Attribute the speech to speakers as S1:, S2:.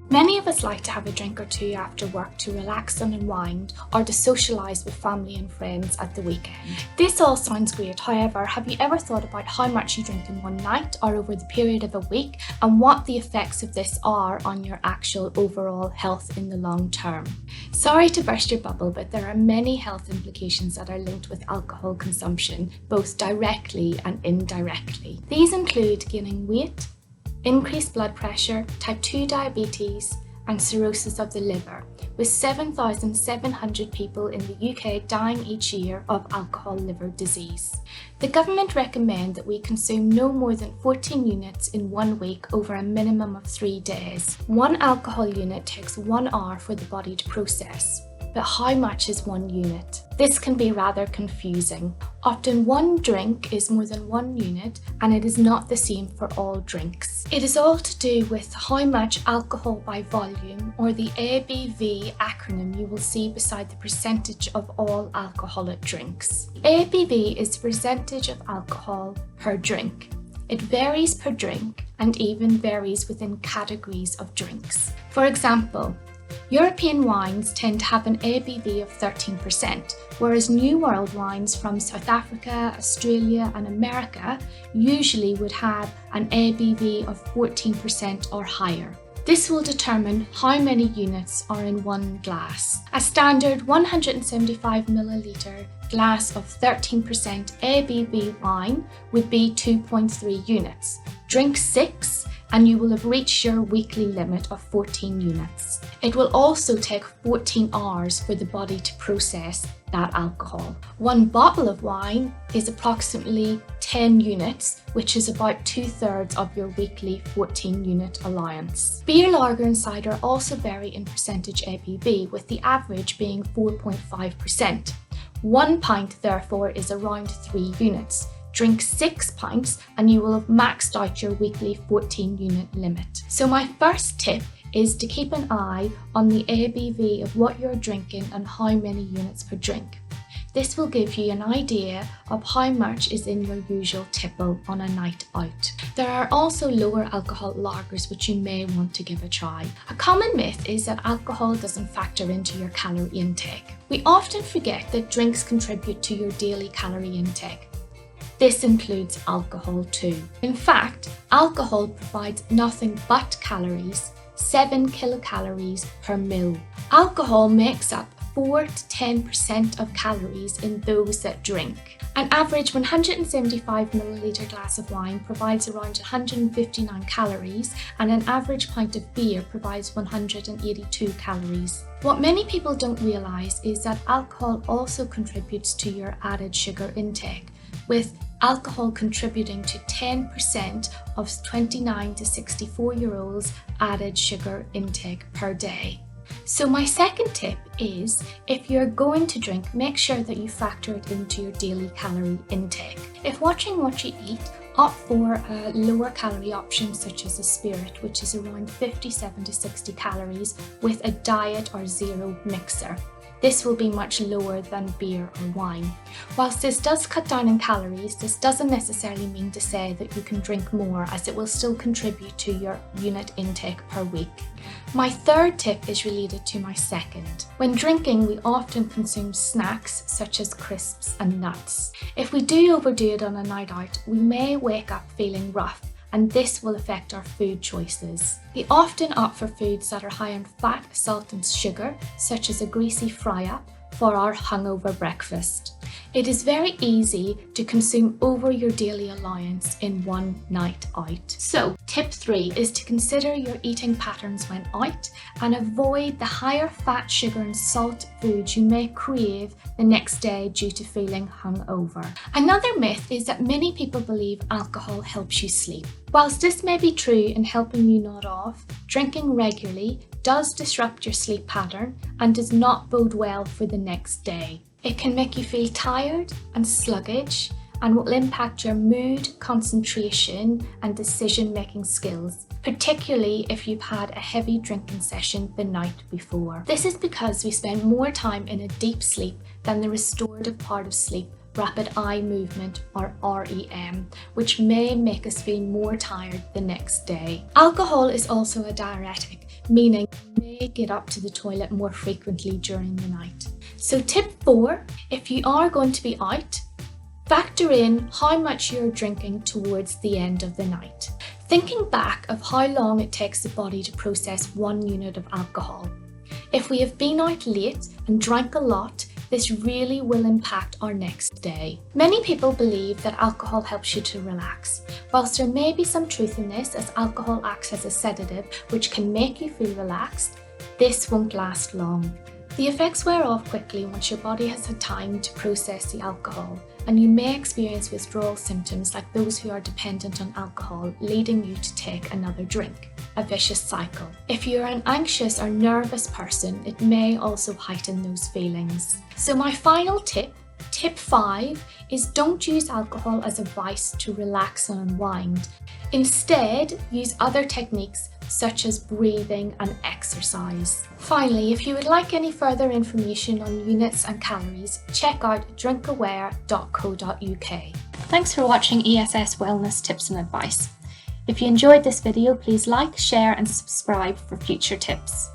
S1: Many of us like to have a drink or two after work to relax and unwind, or to socialise with family and friends at the weekend. This all sounds great, however, have you ever thought about how much you drink in one night or over the period of a week, and what the effects of this are on your actual overall health in the long term? Sorry to burst your bubble, but there are many health implications that are linked with alcohol consumption, both directly and indirectly. These include gaining weight, increased blood pressure, type 2 diabetes, and cirrhosis of the liver, with 7,700 people in the UK dying each year of alcohol liver disease. The government recommend that we consume no more than 14 units in 1 week over a minimum of 3 days. 1 alcohol unit takes 1 hour for the body to process. But how much is 1 unit? This can be rather confusing. Often 1 drink is more than 1 unit, and it is not the same for all drinks. It is all to do with how much alcohol by volume, or the ABV acronym you will see beside the percentage of all alcoholic drinks. ABV is the percentage of alcohol per drink. It varies per drink and even varies within categories of drinks. For example, European wines tend to have an ABV of 13%, whereas New World wines from South Africa, Australia and America usually would have an ABV of 14% or higher. This will determine how many units are in 1 glass. A standard 175ml glass of 13% ABV wine would be 2.3 units. Drink 6 and you will have reached your weekly limit of 14 units. It will also take 14 hours for the body to process that alcohol. 1 bottle of wine is approximately 10 units, which is about 2/3 of your weekly 14 unit allowance. Beer, lager and cider also vary in percentage ABV, with the average being 4.5%. 1 pint therefore is around 3 units. Drink 6 pints and you will have maxed out your weekly 14 unit limit. So my first tip is to keep an eye on the ABV of what you're drinking and how many units per drink. This will give you an idea of how much is in your usual tipple on a night out. There are also lower alcohol lagers which you may want to give a try. A common myth is that alcohol doesn't factor into your calorie intake. We often forget that drinks contribute to your daily calorie intake. This includes alcohol too. In fact, alcohol provides nothing but calories, 7 kilocalories per mil. Alcohol makes up 4 to 10% of calories in those that drink. An average 175ml glass of wine provides around 159 calories, and an average pint of beer provides 182 calories. What many people don't realise is that alcohol also contributes to your added sugar intake, with alcohol contributing to 10% of 29 to 64-year-olds' added sugar intake per day. So my second tip is, if you're going to drink, make sure that you factor it into your daily calorie intake. If watching what you eat, opt for a lower calorie option such as a spirit, which is around 57 to 60 calories, with a diet or zero mixer. This will be much lower than beer or wine. Whilst this does cut down in calories, this doesn't necessarily mean to say that you can drink more, as it will still contribute to your unit intake per week. My third tip is related to my second. When drinking, we often consume snacks such as crisps and nuts. If we do overdo it on a night out, we may wake up feeling rough, and this will affect our food choices. We often opt for foods that are high in fat, salt and sugar, such as a greasy fry-up, for our hungover breakfast. It is very easy to consume over your daily allowance in one night out. So, tip 3 is to consider your eating patterns when out and avoid the higher fat, sugar and salt foods you may crave the next day due to feeling hungover. Another myth is that many people believe alcohol helps you sleep. Whilst this may be true in helping you nod off, drinking regularly does disrupt your sleep pattern and does not bode well for the next day. It can make you feel tired and sluggish and will impact your mood, concentration and decision-making skills, particularly if you've had a heavy drinking session the night before. This is because we spend more time in a deep sleep than the restorative part of sleep, rapid eye movement or REM, which may make us feel more tired the next day. Alcohol is also a diuretic, meaning you may get up to the toilet more frequently during the night. So tip 4, if you are going to be out, factor in how much you're drinking towards the end of the night. Thinking back of how long it takes the body to process 1 unit of alcohol. If we have been out late and drank a lot, this really will impact our next day. Many people believe that alcohol helps you to relax. Whilst there may be some truth in this, as alcohol acts as a sedative which can make you feel relaxed, this won't last long. The effects wear off quickly once your body has had time to process the alcohol, and you may experience withdrawal symptoms like those who are dependent on alcohol, leading you to take another drink. A vicious cycle. If you're an anxious or nervous person, it may also heighten those feelings. So my final tip, tip 5, is don't use alcohol as a vice to relax and unwind. Instead, use other techniques such as breathing and exercise. Finally, if you would like any further information on units and calories, check out drinkaware.co.uk. Thanks for watching ESS Wellness Tips and Advice. If you enjoyed this video, please like, share and subscribe for future tips.